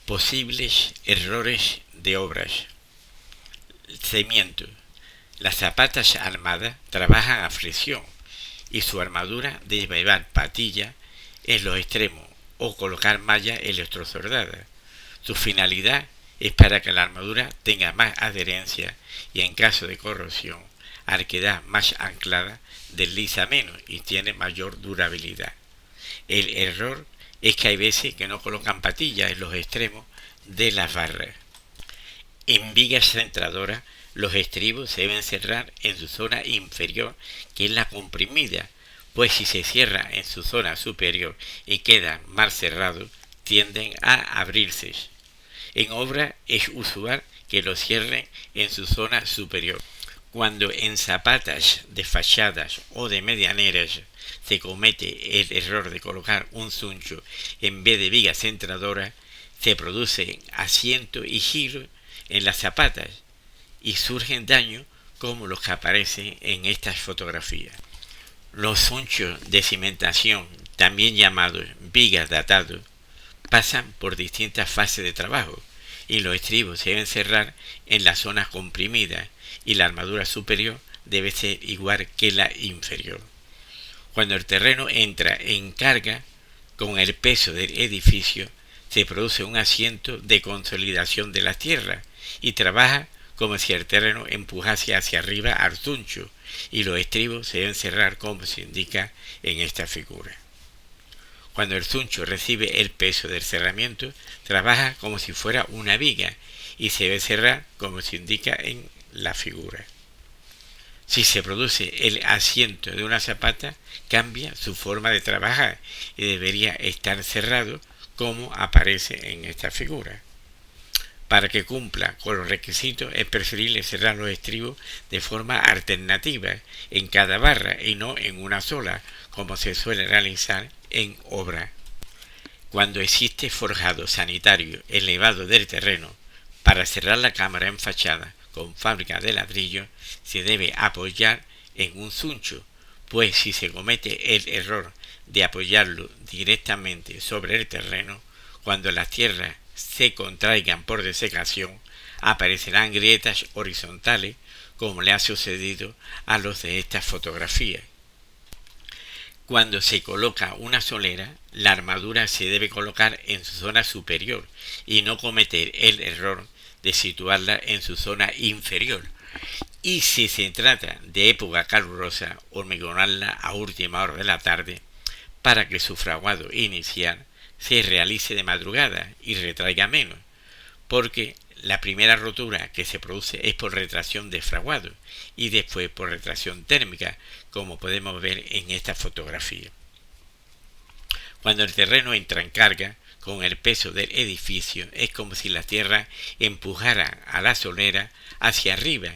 Posibles errores de obras. Cimiento. Las zapatas armadas trabajan a fricción y su armadura debe llevar patilla en los extremos o colocar malla electrosordada. Su finalidad es para que la armadura tenga más adherencia y en caso de corrosión, al quedar más anclada, desliza menos y tiene mayor durabilidad. El error es que hay veces que no colocan patillas en los extremos de las barras. En vigas centradoras, los estribos se deben cerrar en su zona inferior, que es la comprimida, pues si se cierra en su zona superior y quedan mal cerrados, tienden a abrirse. En obra es usual que lo cierren en su zona superior. Cuando en zapatas de fachadas o de medianeras se comete el error de colocar un zuncho en vez de viga centradora, se produce asiento y giro en las zapatas y surgen daños como los que aparecen en estas fotografías. Los zunchos de cimentación, también llamados vigas de atado, pasan por distintas fases de trabajo y los estribos se deben cerrar en la zona comprimida y la armadura superior debe ser igual que la inferior. Cuando el terreno entra en carga con el peso del edificio, se produce un asiento de consolidación de la tierra y trabaja como si el terreno empujase hacia arriba al zuncho y los estribos se deben cerrar como se indica en esta figura. Cuando el zuncho recibe el peso del cerramiento, trabaja como si fuera una viga y se debe cerrar como se indica en la figura. Si se produce el asiento de una zapata, cambia su forma de trabajar y debería estar cerrado como aparece en esta figura. Para que cumpla con los requisitos es preferible cerrar los estribos de forma alternativa en cada barra y no en una sola, como se suele realizar en obra. Cuando existe forjado sanitario elevado del terreno, para cerrar la cámara en fachada con fábrica de ladrillo se debe apoyar en un zuncho, pues si se comete el error de apoyarlo directamente sobre el terreno, cuando las tierras se contraigan por desecación, aparecerán grietas horizontales como le ha sucedido a los de esta fotografía. Cuando se coloca una solera, la armadura se debe colocar en su zona superior y no cometer el error de situarla en su zona inferior. Y si se trata de época calurosa, hormigonarla a última hora de la tarde para que su fraguado inicial se realice de madrugada y retraiga menos, porque la primera rotura que se produce es por retracción de fraguado y después por retracción térmica, como podemos ver en esta fotografía. Cuando el terreno entra en carga con el peso del edificio, es como si la tierra empujara a la solera hacia arriba,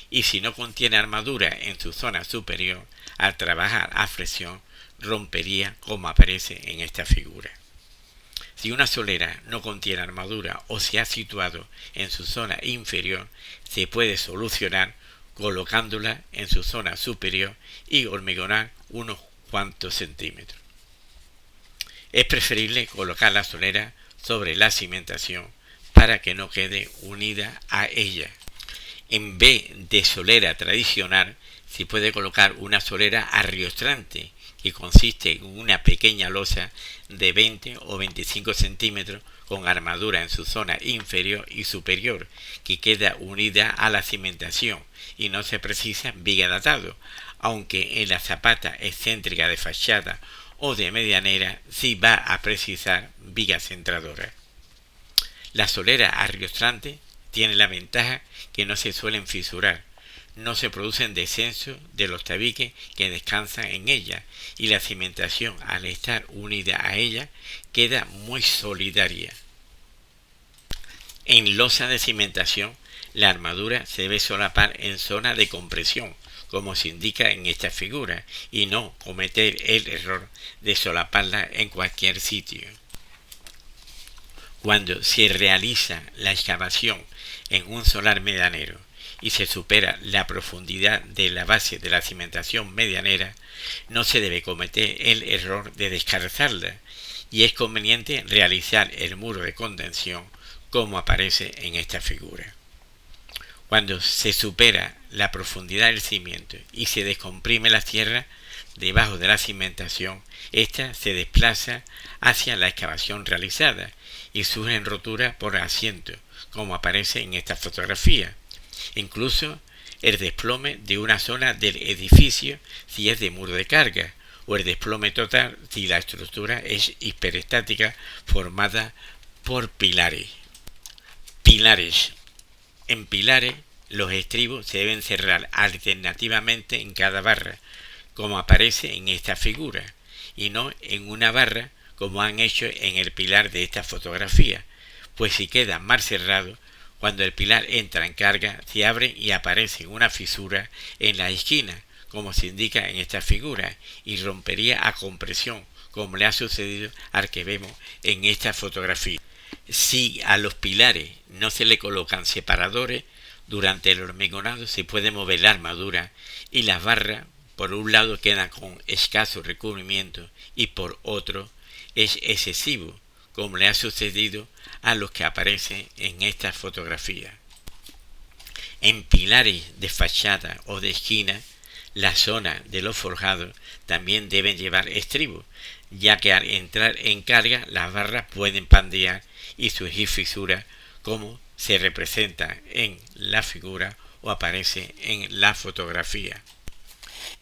y si no contiene armadura en su zona superior, al trabajar a fricción, rompería como aparece en esta figura. Si una solera no contiene armadura o se ha situado en su zona inferior, se puede solucionar colocándola en su zona superior y hormigonar unos cuantos centímetros. Es preferible colocar la solera sobre la cimentación para que no quede unida a ella. En vez de solera tradicional, se puede colocar una solera arriostrante, que consiste en una pequeña losa de 20 o 25 centímetros con armadura en su zona inferior y superior, que queda unida a la cimentación y no se precisa viga de atado, aunque en la zapata excéntrica de fachada o de medianera sí va a precisar viga centradora. La solera arriostrante tiene la ventaja que no se suelen fisurar, no se producen descensos de los tabiques que descansan en ella y la cimentación, al estar unida a ella, queda muy solidaria. En losa de cimentación, la armadura se debe solapar en zona de compresión, como se indica en esta figura, y no cometer el error de solaparla en cualquier sitio. Cuando se realiza la excavación en un solar medianero y se supera la profundidad de la base de la cimentación medianera, no se debe cometer el error de descarrizarla y es conveniente realizar el muro de contención como aparece en esta figura. Cuando se supera la profundidad del cimiento y se descomprime la tierra debajo de la cimentación, ésta se desplaza hacia la excavación realizada y surgen roturas por asiento, como aparece en esta fotografía. Incluso el desplome de una zona del edificio si es de muro de carga, o el desplome total si la estructura es hiperestática formada por pilares. Pilares. En pilares, los estribos se deben cerrar alternativamente en cada barra, como aparece en esta figura, y no en una barra como han hecho en el pilar de esta fotografía, pues si queda mal cerrado, cuando el pilar entra en carga, se abre y aparece una fisura en la esquina, como se indica en esta figura, y rompería a compresión, como le ha sucedido al que vemos en esta fotografía. Si a los pilares no se le colocan separadores, durante el hormigonado se puede mover la armadura y las barras por un lado quedan con escaso recubrimiento y por otro es excesivo, como le ha sucedido a los que aparecen en esta fotografía. En pilares de fachada o de esquina, la zona de los forjados también deben llevar estribos, ya que al entrar en carga las barras pueden pandear y surgir fisuras como se representa en la figura o aparece en la fotografía.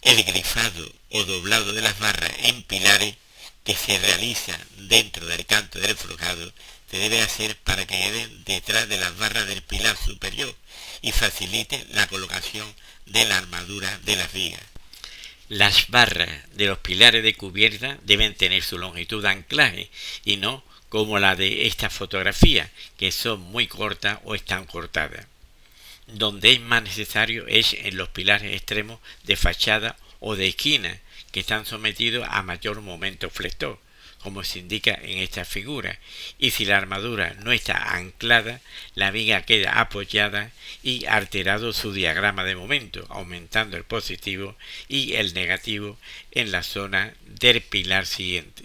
El grifado o doblado de las barras en pilares que se realiza dentro del canto del forjado se debe hacer para que queden detrás de las barras del pilar superior y facilite la colocación de la armadura de las vigas. Las barras de los pilares de cubierta deben tener su longitud de anclaje y no como la de esta fotografía, que son muy cortas o están cortadas. Donde es más necesario es en los pilares extremos de fachada o de esquina, que están sometidos a mayor momento flector, como se indica en esta figura, y si la armadura no está anclada, la viga queda apoyada y alterado su diagrama de momento, aumentando el positivo y el negativo en la zona del pilar siguiente.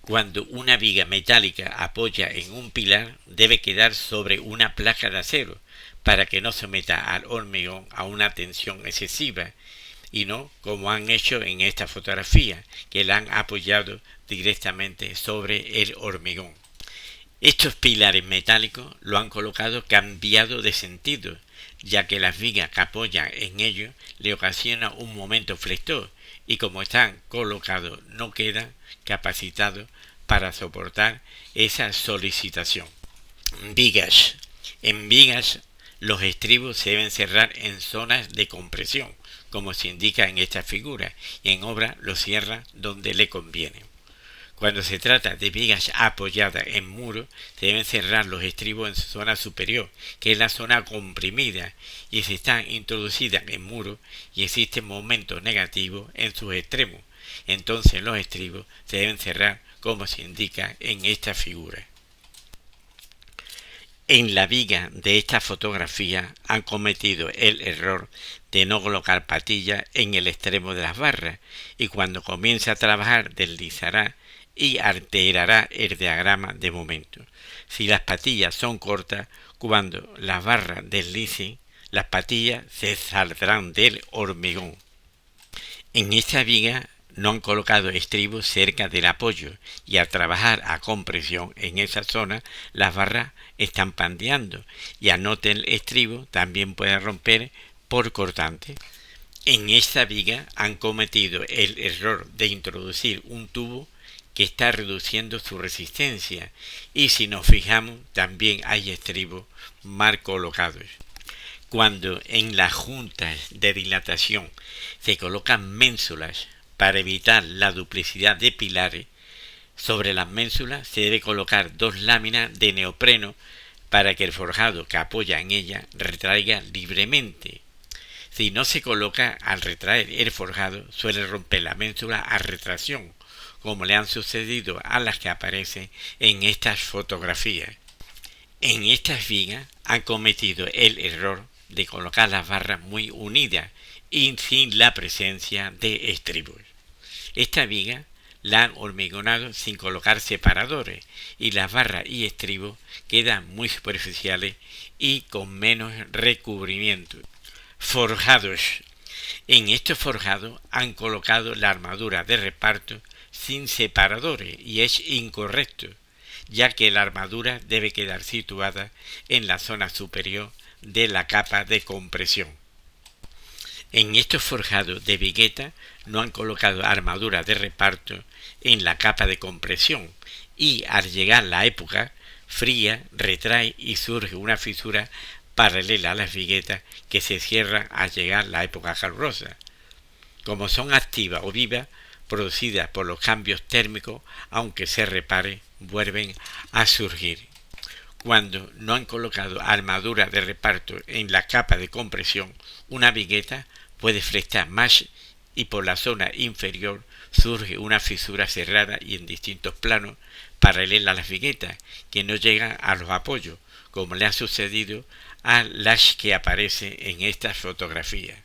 Cuando una viga metálica apoya en un pilar, debe quedar sobre una placa de acero para que no someta al hormigón a una tensión excesiva y no como han hecho en esta fotografía, que la han apoyado directamente sobre el hormigón. Estos pilares metálicos lo han colocado cambiado de sentido, ya que las vigas que apoyan en ellos le ocasiona un momento flector y como están colocados no quedan capacitados para soportar esa solicitación. Vigas. En vigas los estribos se deben cerrar en zonas de compresión, como se indica en esta figura, y en obra lo cierra donde le conviene. Cuando se trata de vigas apoyadas en muros, se deben cerrar los estribos en su zona superior, que es la zona comprimida, y si están introducidas en muros y existen momentos negativos en sus extremos, entonces los estribos se deben cerrar como se indica en esta figura. En la viga de esta fotografía han cometido el error de no colocar patillas en el extremo de las barras y cuando comience a trabajar deslizará y alterará el diagrama de momento. Si las patillas son cortas, cuando las barras deslicen, las patillas se saldrán del hormigón. En esta viga no han colocado estribos cerca del apoyo y al trabajar a compresión en esa zona las barras están pandeando y al no tener estribo también puede romper por cortante. En esta viga han cometido el error de introducir un tubo que está reduciendo su resistencia y si nos fijamos también hay estribos mal colocados. Cuando en las juntas de dilatación se colocan ménsulas para evitar la duplicidad de pilares, sobre las ménsulas se debe colocar 2 láminas de neopreno para que el forjado que apoya en ella retraiga libremente. Si no se coloca al retraer el forjado, suele romper la ménsula a retracción, como le han sucedido a las que aparecen en estas fotografías. En estas vigas han cometido el error de colocar las barras muy unidas y sin la presencia de estribos. Esta viga la han hormigonado sin colocar separadores y las barras y estribos quedan muy superficiales y con menos recubrimiento. Forjados. En estos forjados han colocado la armadura de reparto sin separadores y es incorrecto, ya que la armadura debe quedar situada en la zona superior de la capa de compresión. En estos forjados de vigueta no han colocado armadura de reparto en la capa de compresión y al llegar la época fría retrae y surge una fisura paralela a las viguetas que se cierran al llegar la época calurosa. Como son activas o vivas, producidas por los cambios térmicos, aunque se repare, vuelven a surgir. Cuando no han colocado armadura de reparto en la capa de compresión, una vigueta puede flectar más y por la zona inferior surge una fisura cerrada y en distintos planos paralela a las viguetas que no llegan a los apoyos, como le ha sucedido a las que aparecen en estas fotografías.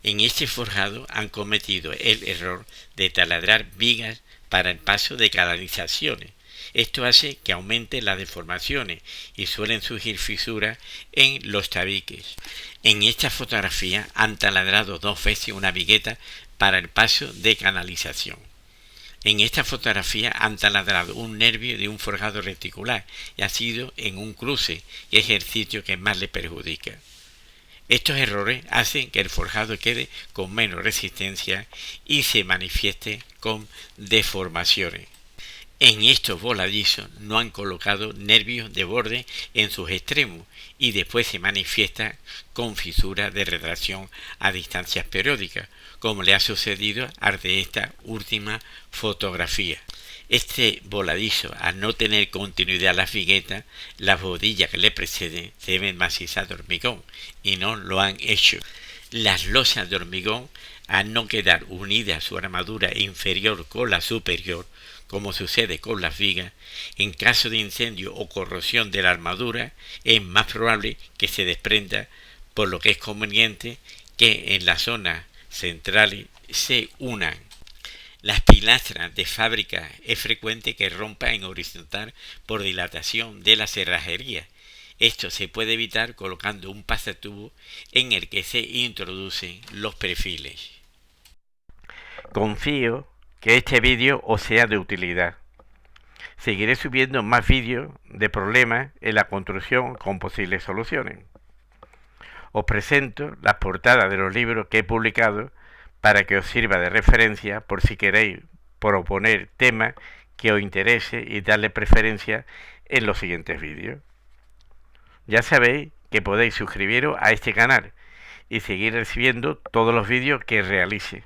En este forjado han cometido el error de taladrar vigas para el paso de canalizaciones. Esto hace que aumente las deformaciones y suelen surgir fisuras en los tabiques. En esta fotografía han taladrado 2 veces una vigueta para el paso de canalización. En esta fotografía han taladrado un nervio de un forjado reticular y ha sido en un cruce, y es el sitio que más le perjudica. Estos errores hacen que el forjado quede con menos resistencia y se manifieste con deformaciones. En estos voladizos no han colocado nervios de borde en sus extremos y después se manifiesta con fisuras de retracción a distancias periódicas, como le ha sucedido al de esta última fotografía. Este voladizo, al no tener continuidad las viguetas, las bodillas que le preceden se deben macizar de hormigón y no lo han hecho. Las losas de hormigón, al no quedar unidas su armadura inferior con la superior, como sucede con las vigas, en caso de incendio o corrosión de la armadura, es más probable que se desprenda, por lo que es conveniente que en la zona central se unan. Las pilastras de fábrica es frecuente que rompan en horizontal por dilatación de la cerrajería. Esto se puede evitar colocando un pasatubo en el que se introducen los perfiles. Confío que este vídeo os sea de utilidad. Seguiré subiendo más vídeos de problemas en la construcción con posibles soluciones. Os presento las portadas de los libros que he publicado para que os sirva de referencia por si queréis proponer temas que os interese y darle preferencia en los siguientes vídeos. Ya sabéis que podéis suscribiros a este canal y seguir recibiendo todos los vídeos que realice.